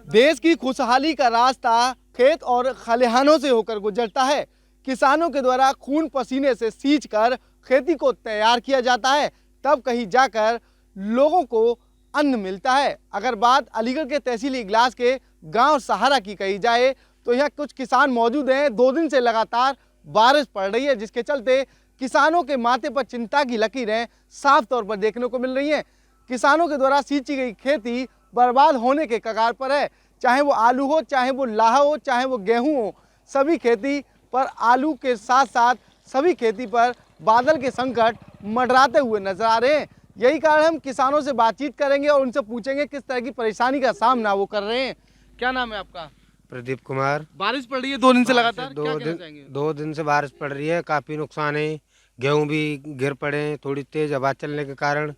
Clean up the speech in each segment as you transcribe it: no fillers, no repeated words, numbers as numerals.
देश की खुशहाली का रास्ता खेत और खलिहानों से होकर गुजरता है। किसानों के द्वारा खून पसीने से सींचकर खेती को तैयार किया जाता है, तब कहीं जाकर लोगों को अन्न मिलता है। अगर बात अलीगढ़ के तहसील इगलास के गांव सहारा की कही जाए तो यहाँ कुछ किसान मौजूद हैं। 2 दिन से लगातार बारिश पड़ रही है, जिसके चलते किसानों के माथे पर चिंता की लकीरें साफ तौर पर देखने को मिल रही हैं। किसानों के द्वारा सींची गई खेती बर्बाद होने के कगार पर है। चाहे वो आलू हो, चाहे वो लाहा हो, चाहे वो गेहूं हो, सभी खेती पर आलू के साथ साथ सभी खेती पर बादल के संकट मंडराते हुए नजर आ रहे हैं। यही कारण हम किसानों से बातचीत करेंगे और उनसे पूछेंगे किस तरह की परेशानी का सामना वो कर रहे हैं। क्या नाम है आपका? प्रदीप कुमार। बारिश पड़ रही है 2 दिन से लगातार, क्या कहना चाहेंगे? 2 दिन से बारिश पड़ रही है, काफ़ी नुकसान है। गेहूं भी गिर पड़े हैं, थोड़ी तेज़ हवा चलने के कारण।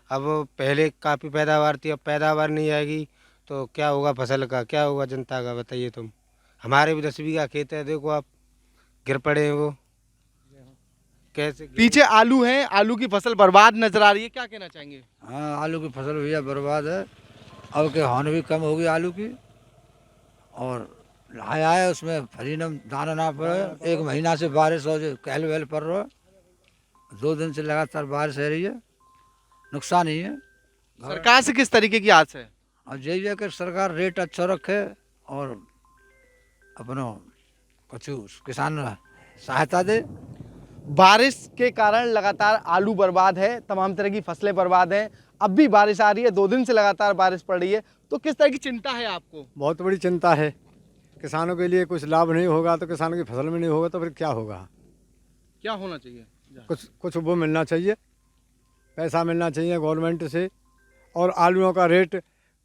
अब पहले काफ़ी पैदावार थी, अब पैदावार नहीं आएगी तो क्या होगा फसल का, क्या होगा जनता का, बताइए तुम। हमारे भी 10 बीघा खेत है, देखो आप, गिर पड़े हैं वो। कैसे पीछे आलू है, आलू की फसल बर्बाद नजर आ रही है, क्या कहना चाहेंगे? हाँ, आलू की फसल भैया बर्बाद है। अब के हानि भी कम होगी आलू की, और लाया है उसमें फरीनम दाना ना पड़े। 1 महीना से बारिश हो, जो कहल वहल पड़ रहा है। 2 दिन से लगातार बारिश हो रही है, नुकसान ही है। सरकार से किस तरीके की आस है? और यही है कि सरकार रेट अच्छा रखे और अपनो कुछ किसान सहायता दे। बारिश के कारण लगातार आलू बर्बाद है, तमाम तरह की फसलें बर्बाद हैं। अब भी बारिश आ रही है, 2 दिन से लगातार बारिश पड़ रही है, तो किस तरह की चिंता है आपको? बहुत बड़ी चिंता है। किसानों के लिए कुछ लाभ नहीं होगा तो किसानों की फसल में नहीं होगा तो फिर क्या होगा? क्या होना चाहिए? कुछ वो मिलना चाहिए, पैसा मिलना चाहिए गवर्नमेंट से। और आलूओं का रेट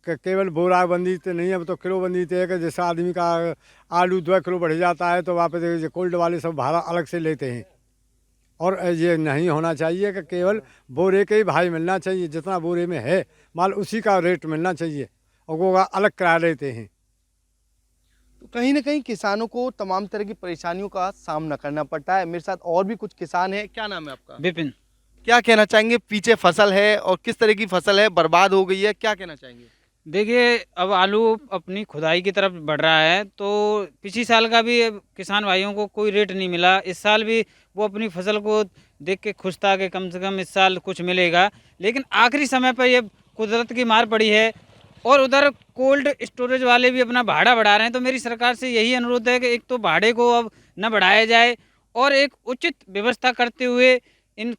केवल बोरा बंदी तो नहीं है, अब तो किलो बंदी तो है कि जैसा आदमी का आलू 2 किलो बढ़ जाता है तो वापस कोल्ड वाले सब भाड़ा अलग से लेते हैं। और ये नहीं होना चाहिए कि केवल बोरे के ही भाई मिलना चाहिए, जितना बोरे में है माल उसी का रेट मिलना चाहिए, और वो अलग करा लेते हैं। तो कहीं ना कहीं किसानों को तमाम तरह की परेशानियों का सामना करना पड़ता है। मेरे साथ और भी कुछ किसान हैं। क्या नाम है आपका? विपिन। क्या कहना चाहेंगे? पीछे फसल है और किस तरह की फसल है, बर्बाद हो गई है, क्या कहना चाहेंगे? देखिए, अब आलू अपनी खुदाई की तरफ बढ़ रहा है, तो पिछली साल का भी किसान भाइयों को कोई रेट नहीं मिला। इस साल भी वो अपनी फसल को देख के खुश था कि कम से कम इस साल कुछ मिलेगा, लेकिन आखिरी समय पर ये कुदरत की मार पड़ी है। और उधर कोल्ड स्टोरेज वाले भी अपना भाड़ा बढ़ा रहे हैं। तो मेरी सरकार से यही अनुरोध है कि एक तो भाड़े को अब न बढ़ाया जाए और एक उचित व्यवस्था करते हुए इन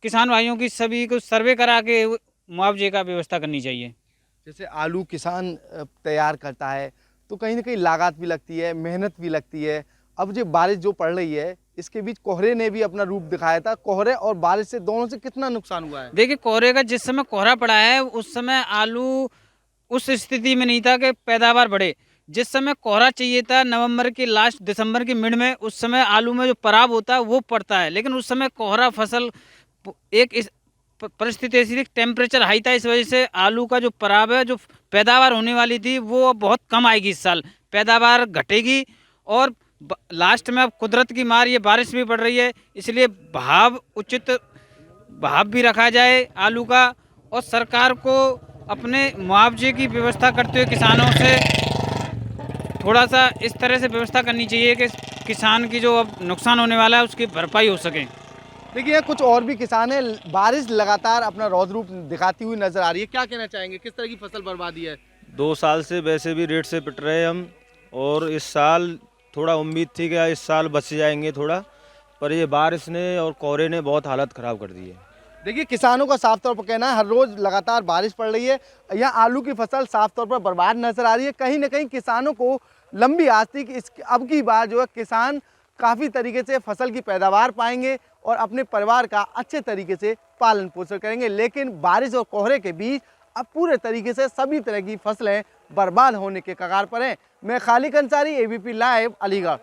किसान भाइयों की सभी को सर्वे करा के मुआवजे का व्यवस्था करनी चाहिए। जैसे आलू किसान तैयार करता है तो कहीं ना कहीं लागत भी लगती है, मेहनत भी लगती है। अब जो बारिश जो पड़ रही है, इसके बीच कोहरे ने भी अपना रूप दिखाया था। कोहरे और बारिश से दोनों से कितना नुकसान हुआ है? देखिए, कोहरे का जिस समय कोहरा पड़ा है उस समय आलू उस स्थिति में नहीं था कि पैदावार बढ़े। जिस समय कोहरा चाहिए था नवंबर के लास्ट दिसंबर के मिड में, उस समय आलू में जो पराब होता है वो पड़ता है, लेकिन उस समय कोहरा फसल एक इस परिस्थिति ऐसी थी, टेम्परेचर हाई था, इस वजह से आलू का जो पराब है, जो पैदावार होने वाली थी वो बहुत कम आएगी। इस साल पैदावार घटेगी और लास्ट में अब कुदरत की मार, ये बारिश भी पड़ रही है, इसलिए उचित भाव भी रखा जाए आलू का, और सरकार को अपने मुआवजे की व्यवस्था करते हुए किसानों से थोड़ा सा इस तरह से व्यवस्था करनी चाहिए कि किसान की जो अब नुकसान होने वाला है उसकी भरपाई हो सके। देखिए, कुछ और भी किसान हैं। बारिश लगातार अपना रौद्र रूप दिखाती हुई नजर आ रही है, क्या कहना चाहेंगे? किस तरह की फसल बर्बादी है? 2 साल से वैसे भी रेट से पिट रहे हैं हम, और इस साल थोड़ा उम्मीद थी कि इस साल बच जाएंगे थोड़ा, पर ये बारिश ने और कोहरे ने बहुत हालत ख़राब कर दी है। देखिए, किसानों का साफ तौर पर कहना है हर रोज लगातार बारिश पड़ रही है, यहाँ आलू की फसल साफ तौर पर बर्बाद नजर आ रही है। कहीं ना कहीं किसानों को लंबी आस थी कि इस अब की बार जो है किसान काफ़ी तरीके से फसल की पैदावार पाएंगे और अपने परिवार का अच्छे तरीके से पालन पोषण करेंगे, लेकिन बारिश और कोहरे के बीच अब पूरे तरीके से सभी तरह की फसलें बर्बाद होने के कगार पर हैं। मैं खालिक अंसारी, ABP लाइव, अलीगढ़।